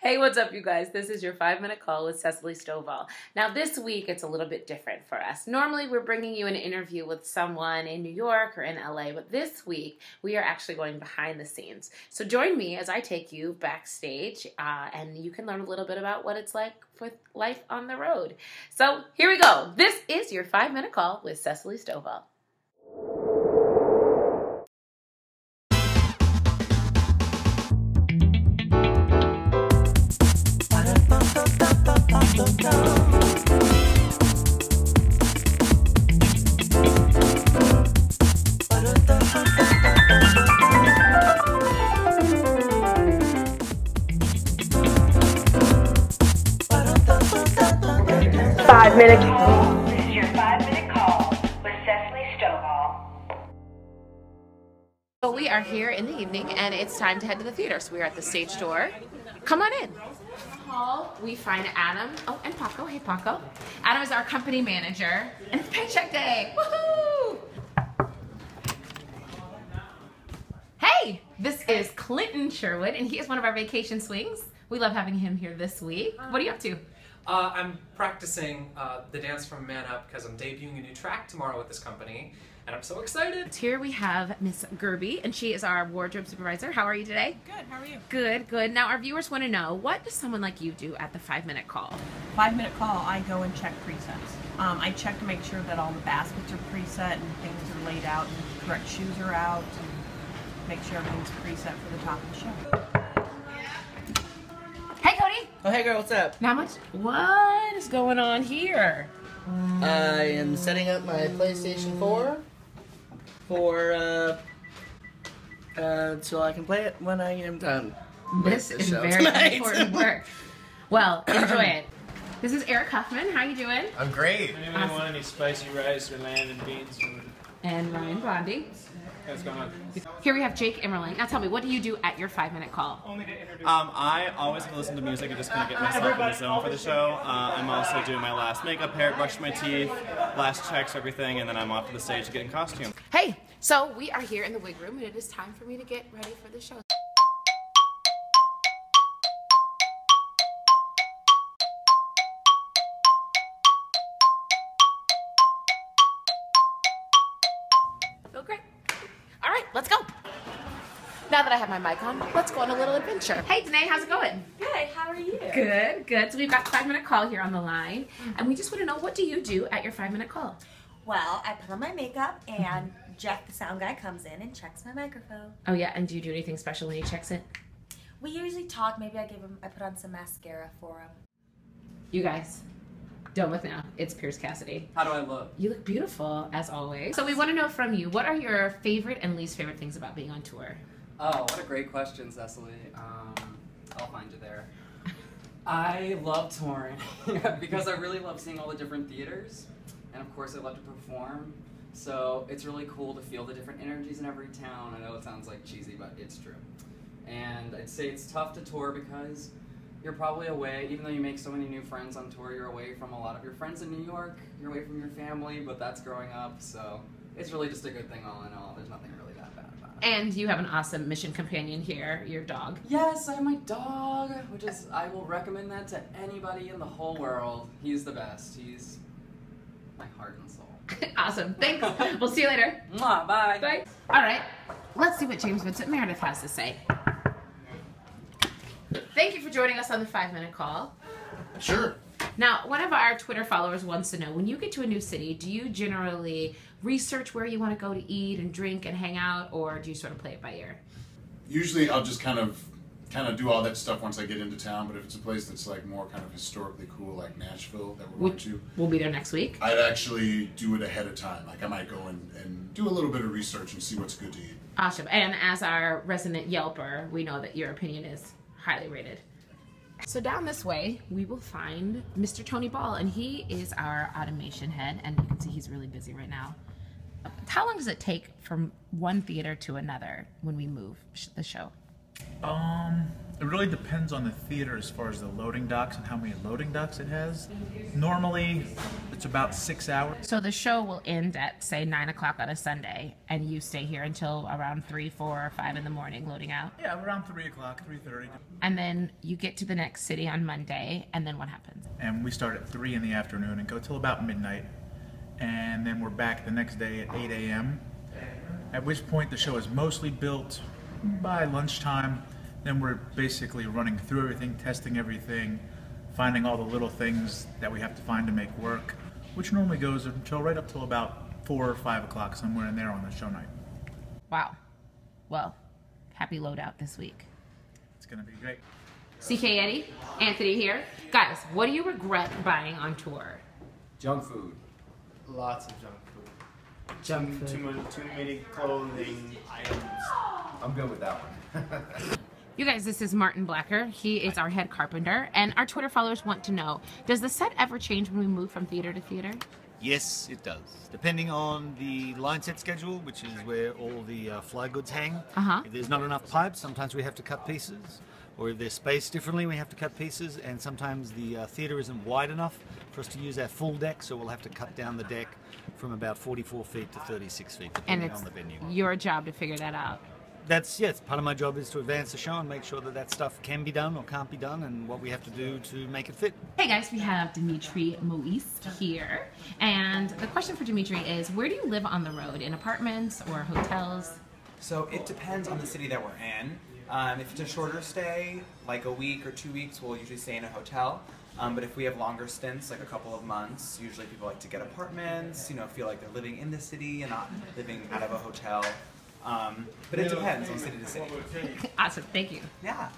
Hey, what's up, you guys? This is your 5-minute call with Cessalee Stovall. Now, this week, it's a little bit different for us. Normally, we're bringing you an interview with someone in New York or in LA, but this week, we are actually going behind the scenes. So join me as I take you backstage, and you can learn a little bit about what it's like for life on the road. So here we go. This is your 5-minute call with Cessalee Stovall. This is your 5-minute call with Cessalee Stovall. So we are here in the evening, and it's time to head to the theater. So we are at the stage door. Come on in. Hall, we find Adam. Oh, and Paco. Hey, Paco. Adam is our company manager, and it's paycheck day. Woohoo! Hey, this is Clinton Sherwood, and he is one of our vacation swings. We love having him here this week. What are you up to? I'm practicing the dance from Man Up because I'm debuting a new track tomorrow with this company, and I'm so excited. Here we have Miss Gerby, and she is our wardrobe supervisor. How are you today? Good, how are you? Good, good. Now our viewers want to know, what does someone like you do at the 5-minute call? 5-minute call, I go and check presets. I check to make sure that all the baskets are preset and things are laid out and the correct shoes are out and make sure everything's preset for the top of the show. Hey, Cody. Oh, hey girl, what's up? Not much. What is going on here? I am setting up my PlayStation 4 for, so I can play it when I am done. This is very tonight. important work. Well, enjoy it. This is Eric Huffman. How you doing? I'm great. Anyone want any spicy rice or lamb and beans? And Ryan Blondie. What's going on? Here we have Jake Immerling. Now tell me, what do you do at your 5-minute call? I always listen to music and just kind of get myself in the zone for the show. I'm also doing my last makeup, hair, brushing my teeth, last checks, everything, and then I'm off to the stage to get in costume. Hey, so we are here in the wig room, and it is time for me to get ready for the show. Feel great. All right, let's go. Now that I have my mic on, let's go on a little adventure. Hey, Danae, how's it going? Good, how are you? Good, good. So we've got 5-minute call here on the line, and we just want to know, what do you do at your 5-minute call? Well, I put on my makeup and Jeff, the sound guy, comes in and checks my microphone. Oh yeah, and do you do anything special when he checks it? We usually talk, maybe I put on some mascara for him. You guys, don't look now. It's Pierce Cassidy. How do I look? You look beautiful, as always. So we want to know from you, what are your favorite and least favorite things about being on tour? Oh, what a great question, Cessalee. I'll find you there. I love touring because I really love seeing all the different theaters, and of course I love to perform. So it's really cool to feel the different energies in every town. I know it sounds like cheesy, but it's true. And I'd say it's tough to tour because you're probably away, even though you make so many new friends on tour, you're away from a lot of your friends in New York, you're away from your family, but that's growing up, so it's really just a good thing all in all. There's nothing really that bad about it. And you have an awesome mission companion here, your dog. Yes, I have my dog, which is, I will recommend that to anybody in the whole world. He's the best. He's my heart and soul. Awesome, thanks. We'll see you later. Mwah, bye. Bye. All right, let's see what James Vincent Meredith has to say. Thank you for joining us on the 5-minute call. Sure. Now, one of our Twitter followers wants to know, when you get to a new city, do you generally research where you want to go to eat and drink and hang out, or do you sort of play it by ear? Usually I'll just kind of do all that stuff once I get into town, but if it's a place that's like more kind of historically cool, like Nashville, that we're going to, We'll be there next week. I'd actually do it ahead of time. Like I might go and do a little bit of research and see what's good to eat. Awesome. And as our resident Yelper, we know that your opinion is highly rated. So down this way, we will find Mr. Tony Ball, and he is our automation head, and you can see he's really busy right now. How long does it take from one theater to another when we move the show? It really depends on the theater as far as the loading docks and how many loading docks it has. Normally, it's about 6 hours. So the show will end at, say, 9 o'clock on a Sunday, and you stay here until around 3, 4, or 5 in the morning loading out? Yeah, around 3 o'clock, 3:30. And then you get to the next city on Monday, and then what happens? And we start at 3 in the afternoon and go till about midnight. And then we're back the next day at 8 a.m. At which point the show is mostly built by lunchtime. Then we're basically running through everything, testing everything, finding all the little things that we have to find to make work, which normally goes until right up till about 4 or 5 o'clock, somewhere in there on the show night. Wow. Well, happy loadout this week. It's gonna be great. CK Eddie, Anthony here. Guys, what do you regret buying on tour? Junk food. Lots of junk food. Junk food. Too many clothing items. I'm good with that one. You guys, this is Martin Blacker. He is our head carpenter, and our Twitter followers want to know, does the set ever change when we move from theater to theater? Yes, it does. Depending on the line set schedule, which is where all the fly goods hang. If there's not enough pipes, sometimes we have to cut pieces. Or if there's spaced differently, we have to cut pieces. And sometimes the theater isn't wide enough for us to use our full deck, so we'll have to cut down the deck from about 44 feet to 36 feet, depending on the venue. Your job to figure that out. That's, yes, part of my job is to advance the show and make sure that that stuff can be done or can't be done and what we have to do to make it fit. Hey guys, we have Dimitri Moist here. And the question for Dimitri is, where do you live on the road? In apartments or hotels? So it depends on the city that we're in. If it's a shorter stay, like a week or 2 weeks, we'll usually stay in a hotel. But if we have longer stints, like a couple of months, usually people like to get apartments, you know, feel like they're living in the city and not living out of a hotel. But it depends on city to city. Awesome, thank you. Yeah.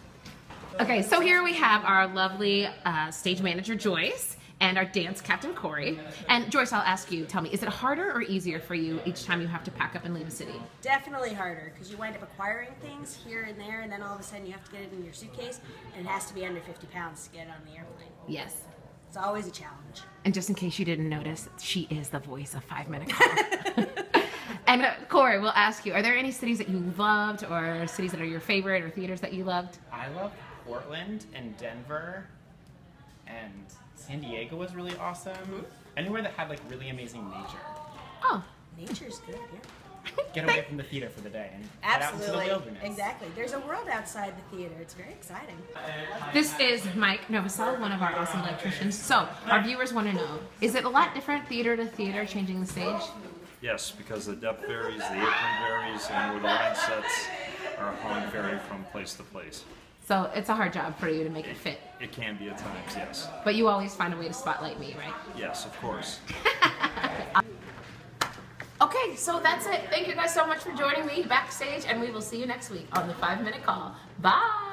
Okay, so here we have our lovely stage manager, Joyce, and our dance captain, Corey. And Joyce, I'll ask you, tell me, is it harder or easier for you each time you have to pack up and leave a city? Definitely harder, because you wind up acquiring things here and there, and then all of a sudden you have to get it in your suitcase, and it has to be under 50 pounds to get it on the airplane. Yes. It's always a challenge. And just in case you didn't notice, she is the voice of 5 Minute Call. And Corey, we'll ask you, are there any cities that you loved or cities that are your favorite or theaters that you loved? I love Portland and Denver, and San Diego was really awesome. Anywhere that had like really amazing nature. Oh. Nature's good, yeah. Get away from the theater for the day and head out into the Absolutely. wilderness. Exactly. There's a world outside the theater. It's very exciting. This is Mike Novosel, one of our awesome electricians. So, our viewers want to know, is it a lot different theater to theater, changing the stage? Yes, because the depth varies, the apron varies, and where the line sets are hung vary from place to place. So, it's a hard job for you to make it fit. It can be at times, yes. But you always find a way to spotlight me, right? Yes, of course. Okay, so that's it. Thank you guys so much for joining me backstage, and we will see you next week on the 5 Minute Call. Bye!